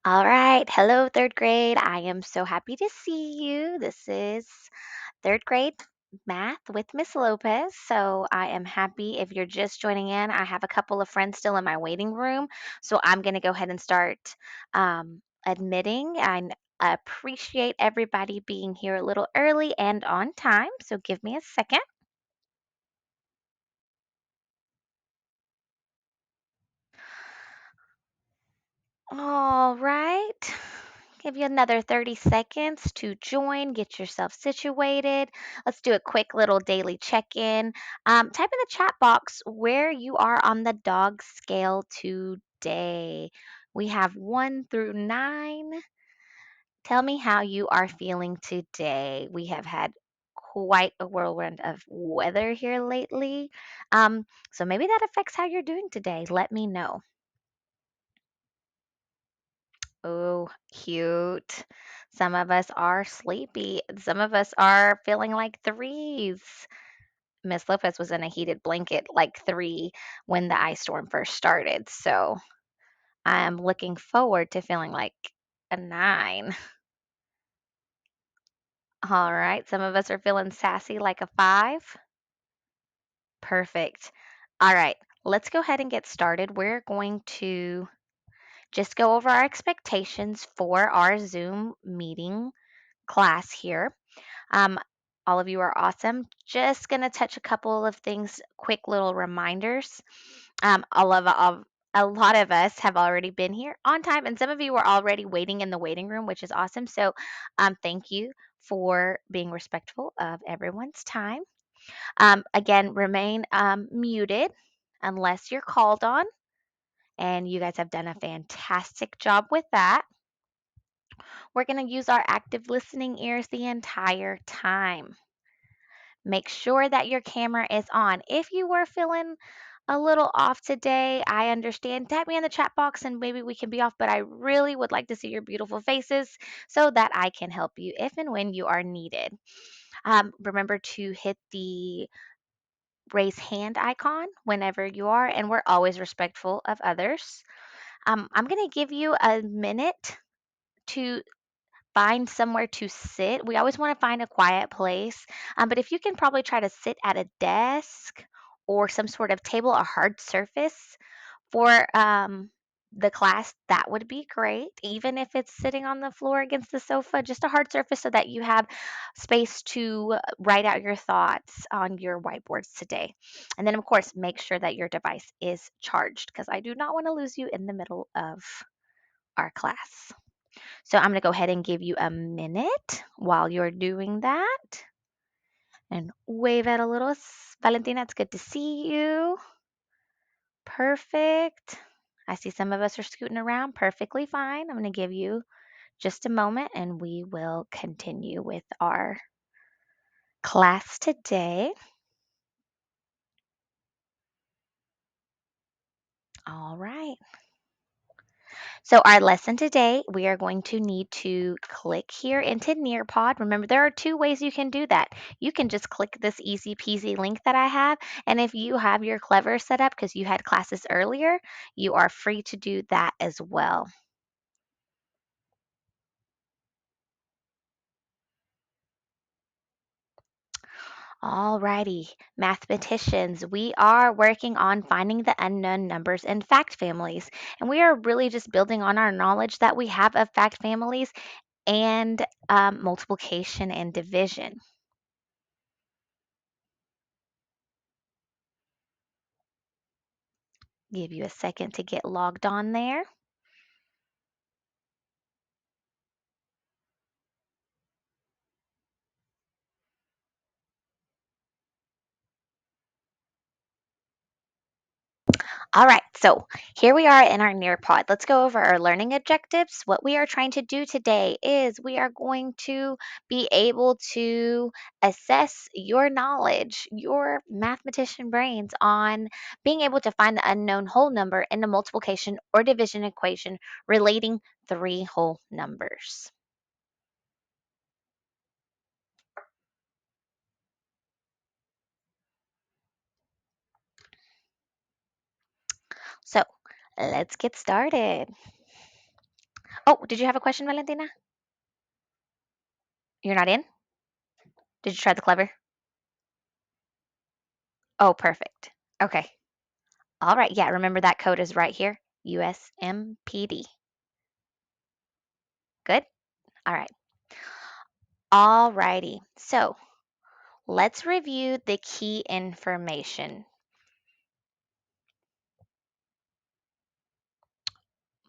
All right. Hello, third grade. I am so happy to see you. This is third grade math with Miss Lopez. So I am happy if you're just joining in. I have a couple of friends still in my waiting room. So I'm going to go ahead and start admitting. I appreciate everybody being here a little early and on time. So give me a second. All right. Give you another 30 seconds to join, get yourself situated. Let's do a quick little daily check in. Type in the chat box where you are on the dog scale today. We have 1 through 9. Tell me how you are feeling today. We have had quite a whirlwind of weather here lately. So maybe that affects how you're doing today. Let me know. Oh, cute. Some of us are sleepy. Some of us are feeling like threes. Miss Lopez was in a heated blanket like three when the ice storm first started. So I'm looking forward to feeling like a nine. All right. Some of us are feeling sassy like a five. Perfect. All right. Let's go ahead and get started. We're going to just go over our expectations for our Zoom meeting class here. Um, all of you are awesome. Just going to touch a couple of things, quick little reminders. A lot of us have already been here on time, and some of you were already waiting in the waiting room, which is awesome. So, thank you for being respectful of everyone's time. Again, remain muted unless you're called on, and you guys have done a fantastic job with that. We're going to use our active listening ears the entire time. Make sure that your camera is on. If you were feeling a little off today, I understand. Tap me in the chat box and maybe we can be off, but I really would like to see your beautiful faces so that I can help you if and when you are needed. Remember to hit the raise hand icon whenever you are, and we're always respectful of others. I'm going to give you a minute to find somewhere to sit. We always want to find a quiet place. But if you can probably try to sit at a desk or some sort of table, a hard surface for the class, that would be great. Even if it's sitting on the floor against the sofa, just a hard surface so that you have space to write out your thoughts on your whiteboards today. And then, of course, make sure that your device is charged because I do not want to lose you in the middle of our class. So I'm going to go ahead and give you a minute while you're doing that and wave at a little. Valentina, it's good to see you. Perfect. I see some of us are scooting around. Perfectly fine. I'm going to give you just a moment and we will continue with our class today. All right. So our lesson today, we are going to need to click here into Nearpod. Remember, there are two ways you can do that. You can just click this easy peasy link that I have. And if you have your Clever set up because you had classes earlier, you are free to do that as well. Alrighty, mathematicians, we are working on finding the unknown numbers in fact families. And we are really just building on our knowledge that we have of fact families and multiplication and division. Give you a second to get logged on there. All right, so here we are in our Nearpod. Let's go over our learning objectives. What we are trying to do today is we are going to be able to assess your knowledge, your mathematician brains on being able to find the unknown whole number in a multiplication or division equation relating three whole numbers. So let's get started. Oh, did you have a question, Valentina? You're not in? Did you try the clever? Oh, perfect. Okay. All right. Yeah, remember that code is right here. USMPD. Good? All right. All righty. So let's review the key information.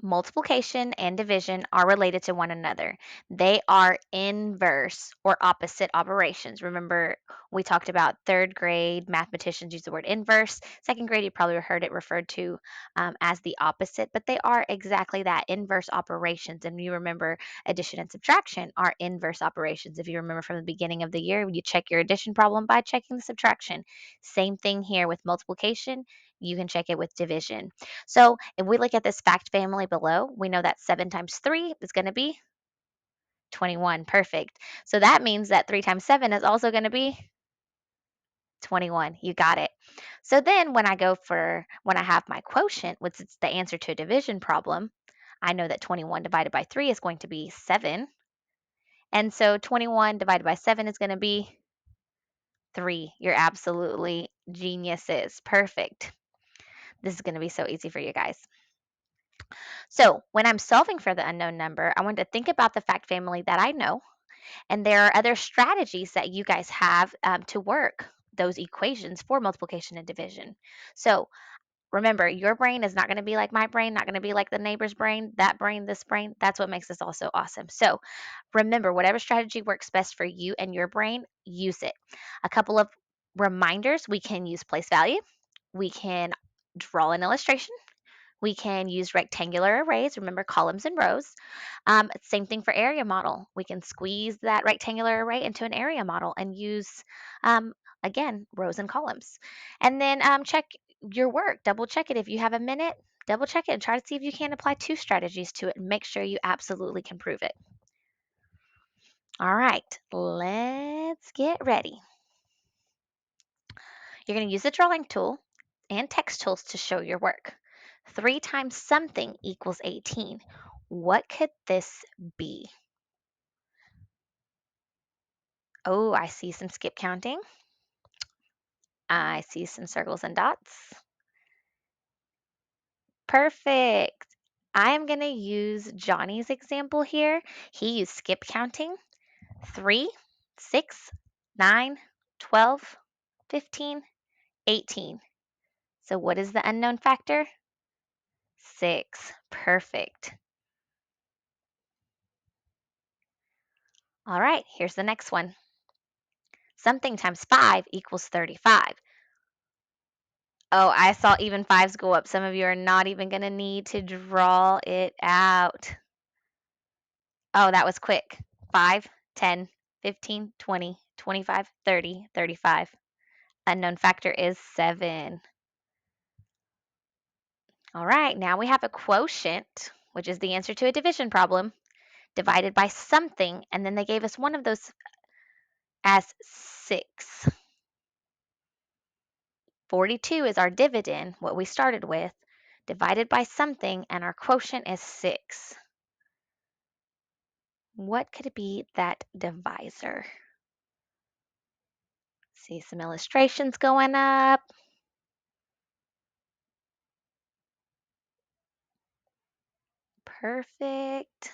Multiplication and division are related to one another. They are inverse or opposite operations. Remember, we talked about third grade mathematicians use the word inverse. Second grade, you probably heard it referred to as the opposite, but they are exactly that, inverse operations. And you remember addition and subtraction are inverse operations. If you remember from the beginning of the year, you check your addition problem by checking the subtraction. Same thing here with multiplication. You can check it with division. So if we look at this fact family below, we know that 7 times 3 is going to be 21. Perfect. So that means that 3 times 7 is also going to be 21. You got it. So then when I have my quotient, which is the answer to a division problem, I know that 21 divided by 3 is going to be 7. And so 21 divided by 7 is going to be 3. You're absolutely geniuses. Perfect. This is going to be so easy for you guys. So when I'm solving for the unknown number, I want to think about the fact family that I know, and there are other strategies that you guys have to work those equations for multiplication and division. So remember, your brain is not going to be like my brain, not going to be like the neighbor's brain, that brain, this brain. That's what makes this all so awesome. So remember, whatever strategy works best for you and your brain, use it. A couple of reminders: we can use place value, we can draw an illustration, we can use rectangular arrays, remember columns and rows. Same thing for area model. We can squeeze that rectangular array into an area model and use, um, again, rows and columns. And then check your work, double check it. If you have a minute, double check it and try to see if you can apply two strategies to it and make sure you absolutely can prove it. All right, let's get ready. You're going to use the drawing tool and text tools to show your work. 3 times something equals 18. What could this be? Oh, I see some skip counting. I see some circles and dots. Perfect. I am going to use Johnny's example here. He used skip counting. 3, 6, 9, 12, 15, 18. So what is the unknown factor? 6. Perfect. All right, here's the next one. Something times 5 equals 35. Oh, I saw even fives go up. Some of you are not even going to need to draw it out. Oh, that was quick. 5, 10, 15, 20, 25, 30, 35. Unknown factor is 7. All right, now we have a quotient, which is the answer to a division problem, divided by something, and then they gave us one of those as 6. 42 is our dividend, what we started with, divided by something, and our quotient is 6. What could be that divisor? See some illustrations going up. Perfect.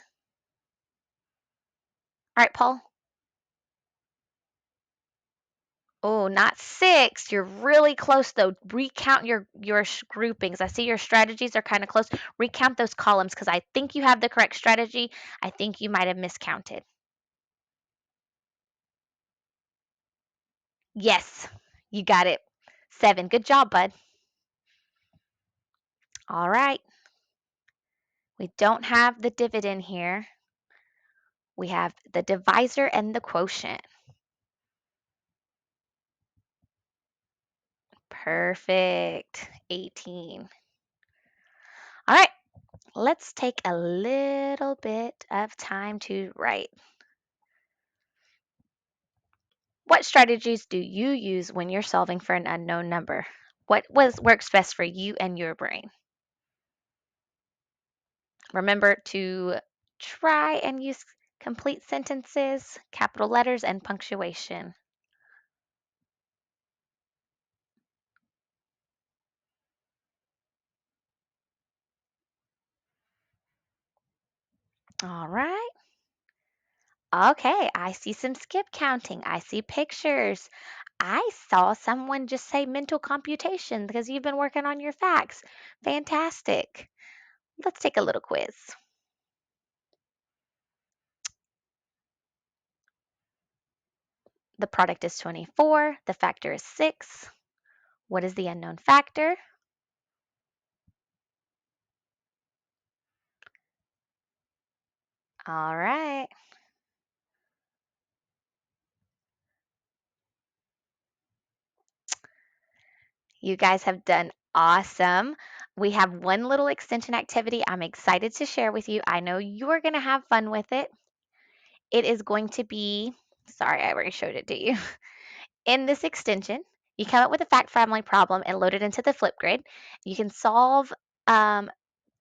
All right, Paul. Oh, not 6. You're really close though. Recount your groupings. I see your strategies are kind of close. Recount those columns because I think you have the correct strategy. I think you might have miscounted. Yes, you got it. 7. Good job, bud. All right. We don't have the dividend here. We have the divisor and the quotient. Perfect. 18. All right. Let's take a little bit of time to write. What strategies do you use when you're solving for an unknown number? Works best for you and your brain? Remember to try and use complete sentences, capital letters, and punctuation. All right. Okay, I see some skip counting. I see pictures. I saw someone just say mental computation because you've been working on your facts. Fantastic. Let's take a little quiz. The product is 24. The factor is 6. What is the unknown factor? All right. You guys have done awesome. We have one little extension activity I'm excited to share with you. I know you're going to have fun with it. It is going to be, sorry, I already showed it to you. In this extension, you come up with a fact family problem and load it into the Flipgrid. You can solve um,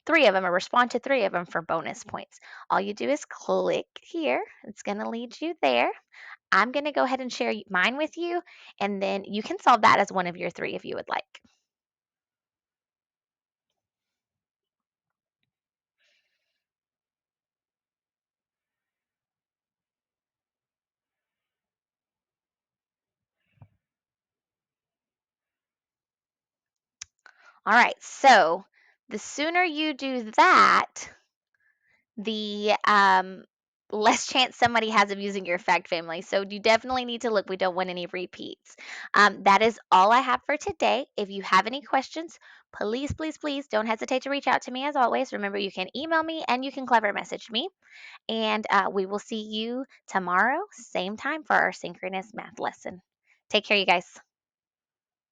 three of them or respond to three of them for bonus points. All you do is click here. It's going to lead you there. I'm going to go ahead and share mine with you, and then you can solve that as one of your three if you would like. All right, so the sooner you do that, the less chance somebody has of using your fact family. So you definitely need to look. We don't want any repeats. That is all I have for today. If you have any questions, please, please, please don't hesitate to reach out to me as always. Remember, you can email me and you can clever message me. And we will see you tomorrow, same time for our synchronous math lesson. Take care, you guys.